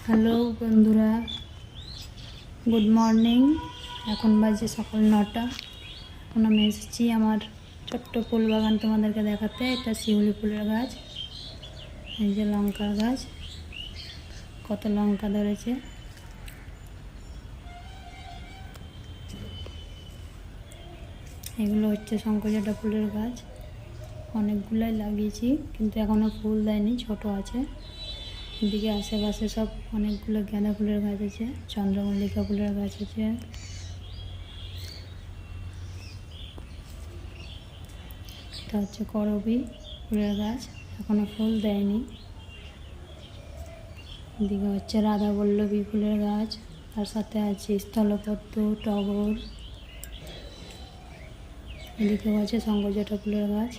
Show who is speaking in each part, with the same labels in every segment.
Speaker 1: Hello বন্ধুরা, good morning. এখন বাজে সকাল 9টা। এখন আমি এসেছি আমার ছোট্ট ফুল বাগান তোমাদেরকে দেখাতে। এটা শিউলি ফুলের গাছ, এই যে লঙ্কার গাছ, কত লঙ্কা ধরেছে। এগুলো হচ্ছে শঙ্করজটা ফুলের গাছ, অনেকগুলাই লাগিয়েছি কিন্তু এখনও ফুল দেয়নি, ছোট আছে। এদিকে আশেপাশে সব অনেকগুলো গাঁদা ফুলের গাছ আছে, চন্দ্রমল্লিকা ফুলের গাছ আছে। এটা হচ্ছে করবী ফুলের গাছ, এখনো ফুল দেয়নি। এদিকে হচ্ছে রাধাবল্লভী ফুলের গাছ, তার সাথে আছে স্থলপদ্ম, টগর। এদিকেও আছে শঙ্করজটা ফুলের গাছ।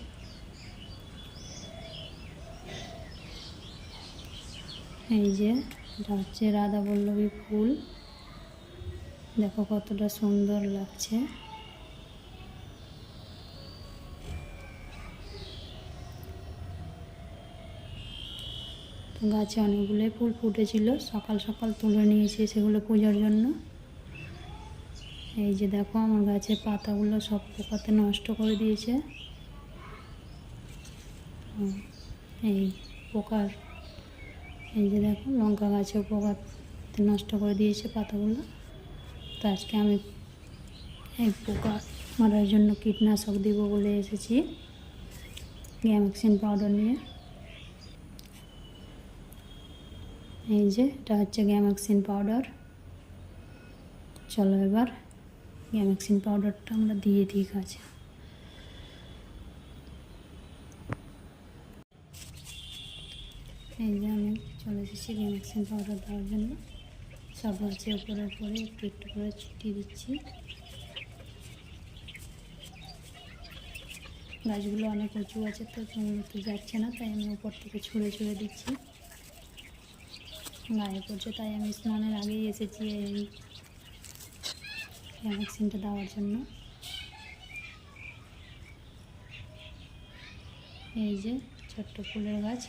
Speaker 1: এই যে এটা হচ্ছে রাধাবল্লভী ফুল, দেখো কতটা সুন্দর লাগছে। তো গাছে অনেকগুলোই ফুল ফুটেছিল, সকাল সকাল তুলে নিয়েছি সেগুলো পূজার জন্য। এই যে দেখো আমার গাছের পাতাগুলো সব পোকাতে নষ্ট করে দিয়েছে। এই পোকার, এই যে দেখো লঙ্কা গাছেও পোকাতে নষ্ট করে দিয়েছে পাতাগুলো। তো আজকে আমি এই পোকা মারার জন্য কীটনাশক দিব বলে এসেছি, গ্যামাক্সিন পাউডার নিয়ে। এই যে এটা হচ্ছে গ্যামাক্সিন পাউডার। চলো এবার গ্যামাক্সিন পাউডারটা আমরা দিয়ে দিই গাছে। এই যে আমি চলে এসেছি গ্যামাক্সিন পাউডার দেওয়ার জন্য। সব গাছে উপরে উপরে একটু একটু করে ছিটিয়ে দিচ্ছি। গাছগুলো অনেক উঁচু আছে তো তো যাচ্ছে না, তাই আমি উপর থেকে ছুঁড়ে ছুঁড়ে দিচ্ছি। গায়ে পড়ছে তাই আমি স্নানের আগেই এসেছি এই গ্যামাক্সিনটা দেওয়ার জন্য। এই যে ছোট্ট ফুলের গাছ,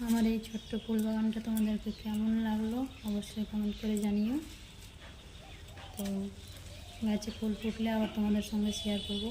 Speaker 1: আমার এই ছোট্ট ফুল বাগানটা তোমাদেরকে কেমন লাগলো অবশ্যই কমেন্ট করে জানিও। তো গাছে ফুল ফুটলে আবার তোমাদের সঙ্গে শেয়ার করব।